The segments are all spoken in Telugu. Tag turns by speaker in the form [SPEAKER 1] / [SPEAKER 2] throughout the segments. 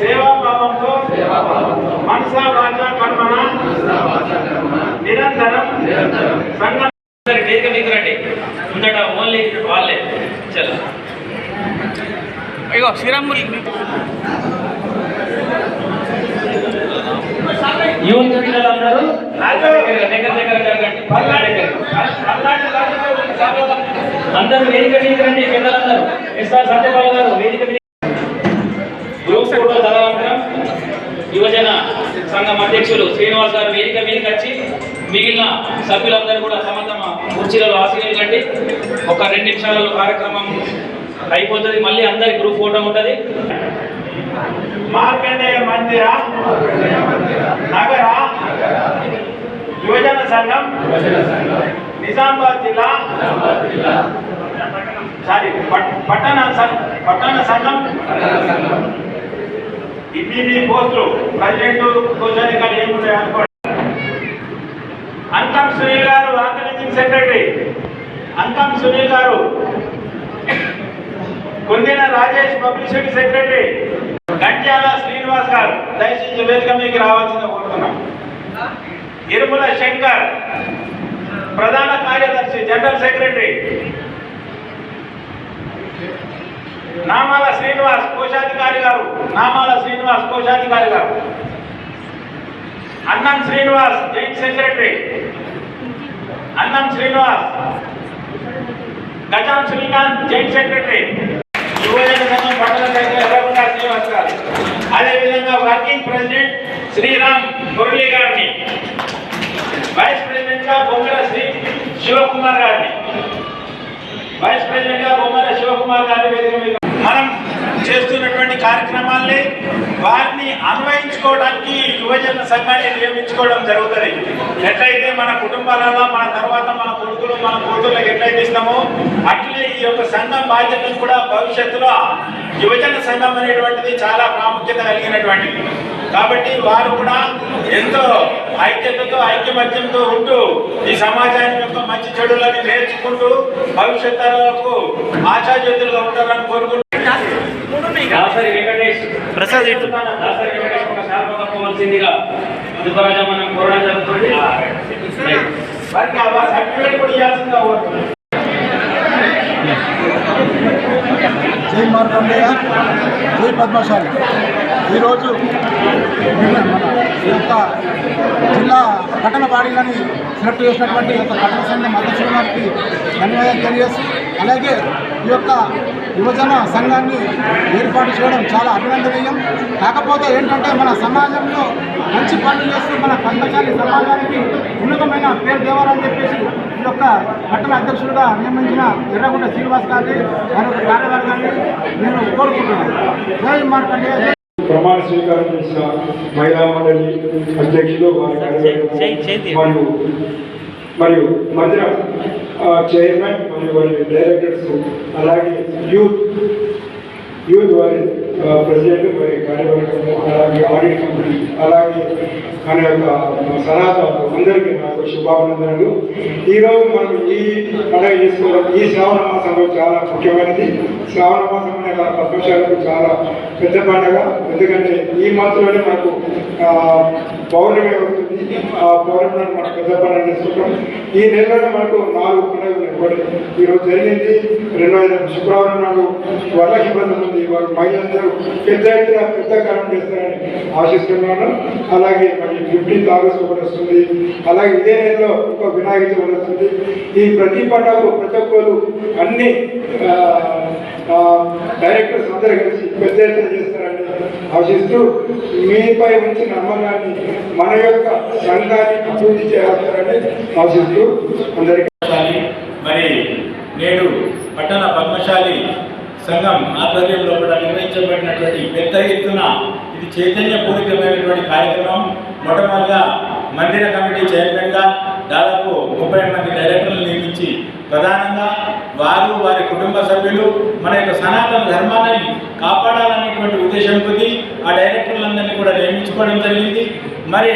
[SPEAKER 1] సేవాభావంతో మనసా వాచా కర్మణ నిరంతరం సంఘం రండి ముందట ఓన్లీ వాళ్ళే చలో ఇగో శ్రీరాములు యూత్ పిల్లలందరూ అందరూ వేదిక మీదకి రండి. పిల్లలందరూ ఎస్ఆర్ సత్యపాల్ గారు వేదిక మీద గ్రూప్ ఫోటో తదనంతరం యువజన సంఘం అధ్యక్షులు శ్రీనివాస్ గారు వేదిక మీదకి వచ్చి మిగిలిన సభ్యులందరూ కూడా తమ తమ కుర్చీలలో ఆశీర్వదించండి. ఒక 2 నిమిషాలలో కార్యక్రమం అయిపోతుంది. మళ్ళీ అందరి గ్రూప్ ఫోటో ఉంటుంది. మార్కండేయ మందిర నగర యువజన సంఘం నిజామాబాద్ జిల్లా పట్టణ సంఘం ఇన్ని పోస్టులు ప్రెసిడెంట్ కోశాధికారి ఏమున్నాయి అనుకోండి. అంకం సునీల్ గారు ఆర్గనైజింగ్ సెక్రటరీ, అంకం సునీల్ గారు కొందిన రాజేష్ పబ్లిసిటీ సెక్రటరీ, గంట్యాల శ్రీనివాస్ గారు దయచేసి వేదిక మీకు రావాల్సింది కోరుతున్నాం. ఇరుముల శంకర్ ప్రధాన కార్యదర్శి జనరల్ సెక్రటరీ, నామాల శ్రీనివాస్ కోశాధికారి గారు, నామాల శ్రీనివాస్ కోశాధికారి గారు, అన్నం శ్రీనివాస్ జాయింట్ సెక్రటరీ, అన్నం శ్రీనివాస్, గజాం శ్రీకాంత్ జాయింట్ సెక్రటరీ, యువజన సంఘం పట్టణ సెక్రటరీ ఎర్రగొండ శ్రీనివాస్ గారు, అదేవిధంగా వర్కింగ్ ప్రెసిడెంట్ శ్రీరామ్ మురళి గారిని, వైస్ ప్రెసిడెంట్ గా బొమ్మల శ్రీ శివకుమార్ గారిని, వైస్ ప్రెసిడెంట్ గా బొమ్మల శివకుమార్ గారిని వేదిక మీద మనం చేస్తున్నటువంటి కార్యక్రమాల్ని వారిని అన్వయించుకోవడానికి యువజన సంఘాన్ని నియమించుకోవడం జరుగుతుంది. ఎట్లయితే మన కుటుంబాలలో మన తర్వాత మన కొడుకులు మన కూతుర్లకు ఎట్లయితే ఇస్తామో అట్లే ఈ యొక్క సంఘం బాధ్యతను కూడా భవిష్యత్తులో యువజన సంఘం అనేటువంటిది చాలా ప్రాముఖ్యత కలిగినటువంటిది. కాబట్టి వారు కూడా ఎంతో ఐక్యతతో ఐక్యమత్యంతో ఉంటూ ఈ సమాజాన్ని యొక్క మంచి చెడులని నేర్చుకుంటూ భవిష్యత్ తరాలకు ఆశాజ్యోతులుగా ఉంటారని కోరుకుంటున్నాను. ప్రసాద్ పోవాల్సిందిగా దుబ్బరాజా మనం కోరడం జరుగుతుంది. సర్టిఫికేట్ కూడా ఇవ్వాల్సిందిగా కోరుతున్నాం.
[SPEAKER 2] జై మార్కండేయ, జై పద్మశాలి. ఈరోజు మన ఈ యొక్క జిల్లా పట్టణ బాడీలని సెలెక్ట్ చేసినటువంటి యొక్క పట్టణ సంఘం అధ్యక్షుల వారికి ధన్యవాదాలు తెలియజేస్తూ, అలాగే ఈ యొక్క యువజన సంఘాన్ని ఏర్పాటు చేయడం చాలా అభినందనీయం. కాకపోతే ఏంటంటే మన సమాజంలో మంచి పనులు చేస్తూ మన పద్మశాలి సమాజానికి ఉన్నతమైన పేరు తేవాలని చెప్పేసి ఈ యొక్క పట్టణ అధ్యక్షులుగా నియమించిన ఎర్రగుంట శ్రీనివాస్ గారిని వారి యొక్క కార్యవర్గాన్ని నేను కోరుకుంటున్నాను. జై మార్కండేయ.
[SPEAKER 3] ప్రమాణ స్వీకారం చేసిన మహిళా మండలి అధ్యక్షులు మరియు మందిర చైర్మన్ మరియు వారి డైరెక్టర్స్, అలాగే యూత్ వారి ప్రెసిడెంట్ వారి కార్యవర్గము, అలాగే ఆడిట్ కమిటీ, అలాగే మన యొక్క సనాతనలు అందరికీ నాకు శుభాభినందనలు. ఈరోజు మనం ఈ పండుగ చేసుకోవడం ఈ శ్రావణ మాసంలో చాలా ముఖ్యమైనది. శ్రావణ మాసం అనే పద్మశాలకు చాలా పెద్ద పండుగ. ఎందుకంటే ఈ మాసంలోనే మనకు పౌర్ణమి వస్తుంది. ఆ పౌర్ణమి మనం పెద్ద పండుగ చేసుకుంటాం. ఈ నెలలో మనకు 4 పండుగలు ఇవ్వబడి ఈరోజు జరిగింది. 2వ శుక్రవారం నాడు వరలక్ష్మి వ్రతం ఉంది. వారు మహిళలందరూ పెద్ద ఎత్తున పెద్ద కారణం చేస్తారని ఆశిస్తున్నాను. అలాగే మరి 15th ఆగస్టు కూడా వస్తుంది. అలాగే ఇదే నెలలో ఒక వినాయక చవితి వస్తుంది. ఈ ప్రతి పండుగకు ప్రతి ఒక్కరు అన్ని డైరెక్టర్స్ అందరూ కలిసి పెద్ద ఎత్తున చేస్తారని ఆశిస్తూ, మీపై ఉంచిన నమ్మకాన్ని మన యొక్క సంఘాన్ని అభివృద్ధి చేస్తారని ఆశిస్తూ అందరికీ.
[SPEAKER 1] మరి నేడు పట్టణ పద్మశాలి సంఘం ఆధ్వర్యంలో కూడా నిర్వహించబడినటువంటి పెద్ద ఎత్తున ఇది చైతన్యపూరితమైనటువంటి కార్యక్రమం. మొట్టమొదటిగా మందిర కమిటీ చైర్మన్గా దాదాపు 30 మంది డైరెక్టర్లు నియమించి ప్రధానంగా వారు వారి కుటుంబ సభ్యులు మన యొక్క సనాతన ధర్మాన్ని కాపాడాలనేటువంటి ఉద్దేశంతో ఆ డైరెక్టర్లందరినీ కూడా నియమించుకోవడం జరిగింది. మరి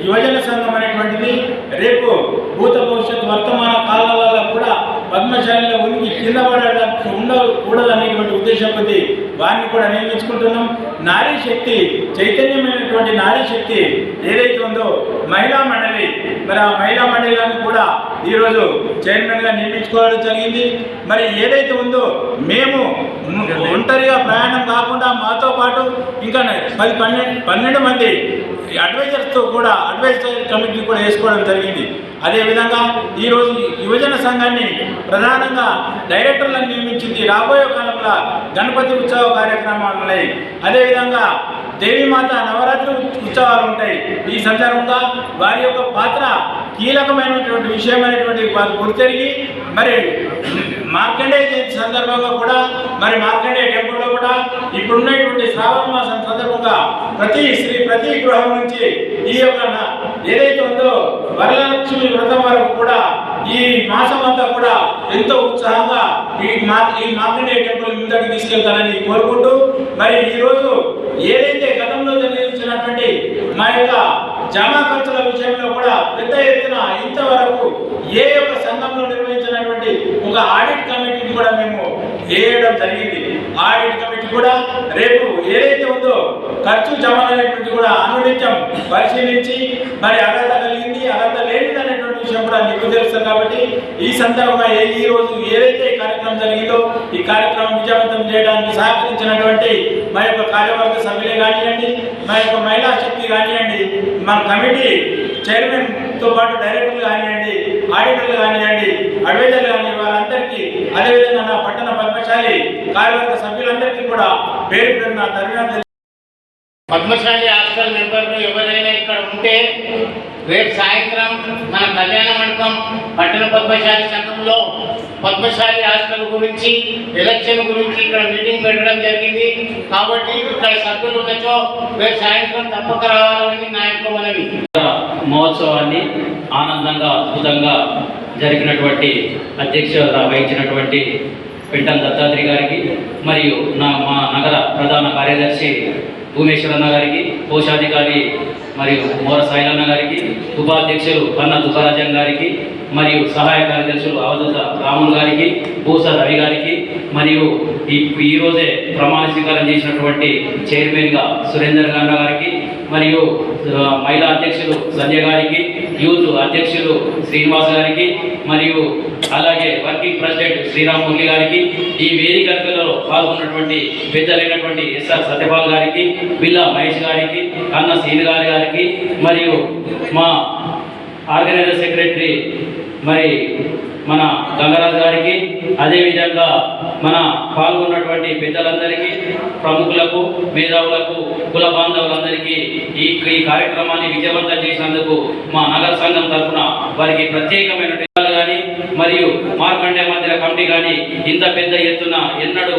[SPEAKER 1] యువజన సంఘం అనేటువంటిది రేపు భూత భవిష్యత్ వర్తమాన కాలాలలో కూడా పద్మశాలిలో ఉనికి కింద పడడానికి ఉండకూడదనేటువంటి ఉద్దేశం కొద్ది వారిని కూడా నియమించుకుంటున్నాం. నారీ శక్తి, చైతన్యమైనటువంటి నారీ శక్తి ఏదైతే ఉందో మహిళా మండలి, మరి ఆ మహిళా మండలిని కూడా ఈరోజు చైర్మన్గా నియమించుకోవడం జరిగింది. మరి ఏదైతే ఉందో మేము ఒంటరిగా ప్రయాణం కాకుండా మాతో పాటు ఇంకా 12 మంది అడ్వైజర్స్తో కూడా అడ్వైజర్ కమిటీ కూడా వేసుకోవడం జరిగింది. అదేవిధంగా ఈరోజు యువజన సంఘాన్ని ప్రధానంగా డైరెక్టర్లను నియమించింది. రాబోయే కాలంలో గణపతి ఉత్సవ కార్యక్రమాలు ఉన్నాయి. అదేవిధంగా దేవీమాత నవరాత్రి ఉత్సవాలు ఉంటాయి. ఈ సందర్భంగా వారి యొక్క పాత్ర కీలకమైనటువంటి విషయమైనటువంటి వారు గుర్తెరిగి మరి మార్కండేయ జయంతి సందర్భంగా కూడా మరి మార్కండేయ టెంపుల్లో కూడా ఇప్పుడున్నటువంటి శ్రావణ మాసం సందర్భంగా ప్రతి గృహం నుంచి ఈ యొక్క ఏదైతే ఉందో వరలక్ష్మి వ్రతం వరకు కూడా ఈ మాసం అంతా కూడా ఎంతో ఉత్సాహంగా ఈ మార్కండేయ టెంపుల్ ముందరికి తీసుకెళ్తారని కోరుకుంటూ మరి ఈరోజు ఏదైతే గతంలో జరిగించినటువంటి మా యొక్క జమా ఖర్చుల విషయంలో కూడా పెద్ద ఎత్తున ఇంతవరకు ఏ యొక్క సంఘంలో నిర్వహించినటువంటి ఒక ఆడిట్ కమిటీని కూడా మేము వేయడం జరిగింది. ఆడిట్ కమిటీ కూడా రేపు ఏదైతే ఉందో ఖర్చు జమ అనేటువంటి కూడా అనునిత్యం పరిశీలించి మరి అర్హత కలిగింది, అర్హత లేనిది అనేటువంటి విషయం కూడా మీకు తెలుస్తుంది. కాబట్టి ఈ సందర్భంగా ఈ రోజు ఏదైతే ఈ కార్యక్రమం జరిగిందో ఈ కార్యక్రమం విజయవంతం చేయడానికి సహకరించినటువంటి మా యొక్క కార్యవర్గ సభ్యులే కానివ్వండి, మా యొక్క మహిళా శక్తి కానివ్వండి, మా కమిటీ చైర్మన్తో పాటు డైరెక్టర్లు కానివ్వండి, ఆడిటర్లు కానివ్వండి, అడ్వైజర్లు కానివ్వండి, వారందరికీ అదేవిధంగా నా పట్టణ పద్మశాలి కార్యవర్గ సభ్యులందరికీ కూడా పేరు పేరున ధన్యవాదాలు.
[SPEAKER 4] పద్మశాలి హాస్టల్ మెంబర్లు ఎవరైనా ఇక్కడ ఉంటే రేపు సాయంత్రం మన కళ్యాణ మండపం పట్టణ పద్మశాలి సంఘంలో పద్మశాలి హాస్టల్ గురించి ఎలక్షన్ గురించి ఇక్కడ మీటింగ్ పెట్టడం జరిగింది. కాబట్టి ఇక్కడ సభ్యులు ఉన్నచో రేపు సాయంత్రం తప్పక రావాలని నా యొక్క మనవి.
[SPEAKER 5] మహోత్సవాన్ని ఆనందంగా అద్భుతంగా జరిపినటువంటి అధ్యక్షత వహించినటువంటి పెంటం దత్తాత్రి గారికి మరియు మా నగర ప్రధాన కార్యదర్శి భూమేశ్వరన్న గారికి, కోశాధికారి మరియు మోర సాయిలన్న గారికి, ఉపాధ్యక్షులు కన్న దుబ్బరాజం గారికి మరియు సహాయ కార్యదర్శులు అవధూత రాములు గారికి, పూస రవి గారికి మరియు ఈరోజే ప్రమాణ స్వీకారం చేసినటువంటి చైర్మన్గా సురేందర్ గన్న గారికి మరియు మహిళా అధ్యక్షులు సంజయ్ గారికి, యూత్ అధ్యక్షులు శ్రీనివాస్ గారికి మరియు అలాగే వర్కింగ్ ప్రెసిడెంట్ శ్రీరామ్ మురళి గారికి, ఈ వేదికలో పాల్గొన్నటువంటి పెద్దలైనటువంటి ఎస్ఆర్ సత్యపాల్ గారికి, బిల్లా మహేష్ గారికి, కన్న సీని గారికి మరియు మా ఆర్గనైజర్ సెక్రటరీ మరి మన గంగరాజు గారికి, అదేవిధంగా మన పాల్గొన్నటువంటి పెద్దలందరికీ, ప్రముఖులకు, మేధావులకు, కుల బాంధవులందరికీ ఈ కార్యక్రమాన్ని విజయవంతం చేసినందుకు మా నగర సంఘం తరఫున వారికి ప్రత్యేకమైన కానీ మరియు మార్కండే మందిర కమిటీ కానీ ఇంత పెద్ద ఎత్తున ఎన్నడూ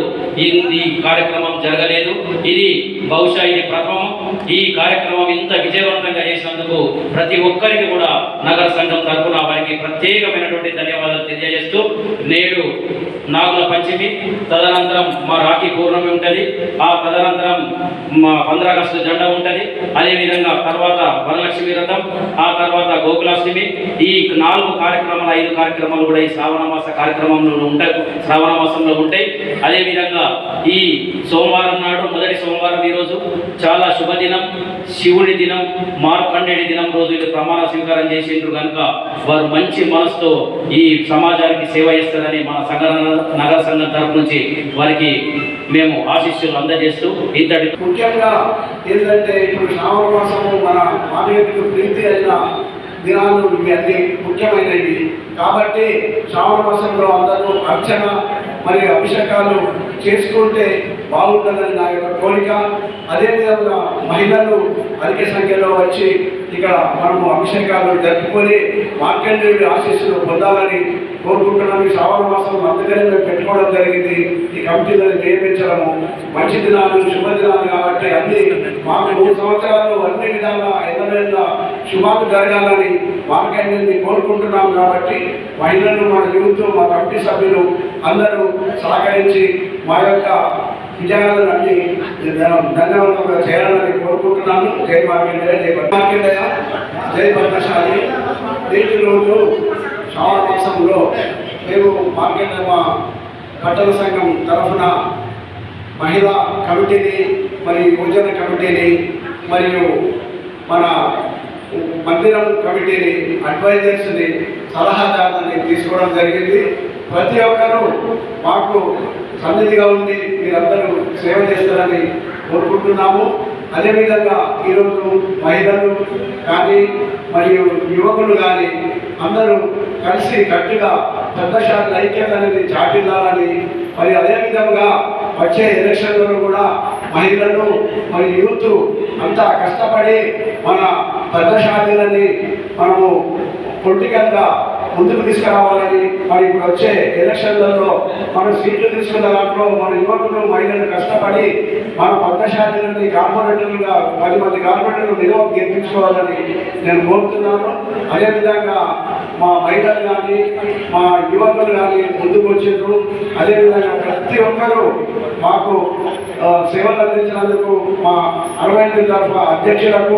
[SPEAKER 5] ఈ కార్యక్రమం జరగలేదు. ఇది బహుశా ఇది ప్రథమం. ఈ కార్యక్రమం ఇంత విజయవంతంగా చేసినందుకు ప్రతి ఒక్కరికి కూడా నగర సంఘం తరఫున వారికి ప్రత్యేకమైనటువంటి ధన్యవాదాలు తెలియజేస్తూ, నేడు నాగుల పంచమి, తదనంతరం మా రాఖీ పౌర్ణమి ఉంటుంది, ఆ తదనంతరం మా 15 ఆగస్టు జెండా ఉంటుంది, అదేవిధంగా తర్వాత వరలక్ష్మి వ్రతం, ఆ తర్వాత గోకులాష్టమి, ఈ 4 కార్యక్రమాలు 5 కార్యక్రమాలు కూడా ఈ శ్రావణ మాస కార్యక్రమంలో ఉంటాయి, శ్రావణ మాసంలో ఉంటాయి. అదేవిధంగా ఈ సోమవారం నాడు మొదటి సోమవారం ఈరోజు చాలా శుభదినం, శివుడి దినం, మార్కండేయుడి దినం రోజు ఇది ప్రమాణ స్వీకారం చేసేందుకు కనుక వారు మంచి మనసుతో ఈ సమాజానికి సేవ చేస్తారని మన నగర సంఘం తరపు నుంచి వారికి మేము ఆశీస్సులు అందజేస్తూ ఇంతటి
[SPEAKER 2] ముఖ్యంగా ఏంటంటే ఇప్పుడు శ్రావణ మాసము మన మానవుడికి ప్రీతి అయిన దినాలు ఇవి అన్ని ముఖ్యమైనవి. కాబట్టి శ్రావణ మాసంలో అందరూ అర్చన మరియు అభిషేకాలు చేసుకుంటే బాగుంటుందని నా యొక్క కోరిక. అదేవిధంగా మహిళలు అధిక సంఖ్యలో వచ్చి ఇక్కడ మనము అభిషేకాలు జరుపుకొని మార్కండేయుడి ఆశీస్సులు పొందాలని కోరుకుంటున్నాను. ఈ శ్రావణ మాసం అందుకని మేము పెట్టుకోవడం జరిగింది. ఈ కమిటీలను నియమించడము మంచి దినాలు, శుభదినాలు కాబట్టి అన్ని మాకు 3 సంవత్సరాలు అన్ని విధాలా ఎన్నవేళ్ళ శుభాలు జరగాలని మార్కండేయుడిని కోరుకుంటున్నాం. కాబట్టి మహిళలు, మన యూత్, మా కమిటీ సభ్యులు అందరూ సహకరించి మా యొక్క విజయాలను అన్ని ధన్యవాదంగా చేయాలని కోరుకుంటున్నాను. జై మార్కండేయ, జై మార్కండేయ, జై పద్మశాలి. నేటి రోజు శ్రావణ మాసంలో
[SPEAKER 3] మేము మా పట్టణ సంఘం తరఫున మహిళా కమిటీని మరియు యువజన కమిటీని మరియు మన మందిరం కమిటీని అడ్వైజర్స్ని సలహాదారులని తీసుకోవడం జరిగింది. ప్రతి ఒక్కరూ మాకు సన్నిధిగా ఉండి మీరందరూ సేవ చేస్తారని కోరుకుంటున్నాము. అదేవిధంగా ఈరోజు మహిళలు కానీ మరియు యువకులు కానీ అందరూ కలిసి గట్టిగా పెద్దశాల ఐక్యత అనేది చాటిల్లాలని మరి అదేవిధంగా వచ్చే ఎలక్షన్లలో కూడా మహిళలు మరి యూత్ అంతా కష్టపడి మన పెద్దశాలని మనము పొలిటికల్గా ముందుకు తీసుకురావాలని మరి ఇప్పుడు వచ్చే ఎలక్షన్లలో మనం సీట్లు తీసుకున్న దాంట్లో మన యువకులు మహిళలు కష్టపడి మన పద్మశాలిని కార్పొరేటర్లుగా 10 మంది కార్పొరేటర్లు గెలిపించుకోవాలని నేను కోరుతున్నాను. అదేవిధంగా మా మహిళలు కానీ మా యువకులు కానీ ముందుకు వచ్చిండ్రు. అదేవిధంగా ప్రతి ఒక్కరూ మాకు సేవలు అందించినందుకు మా 68 తరఫు అధ్యక్షులకు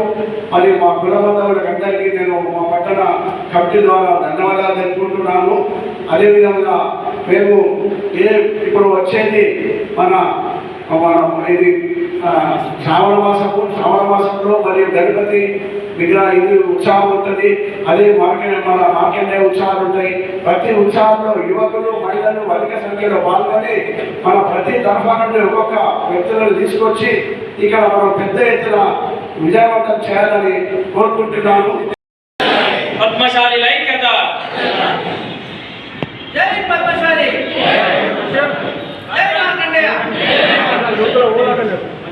[SPEAKER 3] మరియు మా కుల బంధువులకు అందరికీ నేను మా పట్టణ కమిటీ ద్వారా ధన్యవాదాలు తెలుపుకుంటున్నాను. అదేవిధంగా మేము ఇప్పుడు వచ్చేది మన ఇది శ్రావణ మాసంలో మరియు గణపతి విగ్రహ ఇది ఉత్సాహం ఉంటుంది. అదే మన మార్కెండే ఉత్సాహాలు ఉంటాయి. ప్రతి ఉత్సాహంలో యువకులు మహిళలు అధిక సంఖ్యలో పాల్గొని మన ప్రతి తరఫా నుండి ఒక్కొక్క వ్యక్తులను తీసుకొచ్చి ఇక్కడ మనం పెద్ద ఎత్తున విజయవంతం చేయాలని కోరుకుంటున్నాను.
[SPEAKER 1] పద్మశాలి ఐక్యత.
[SPEAKER 6] జై పద్మశాలి. జై మార్కండేయ.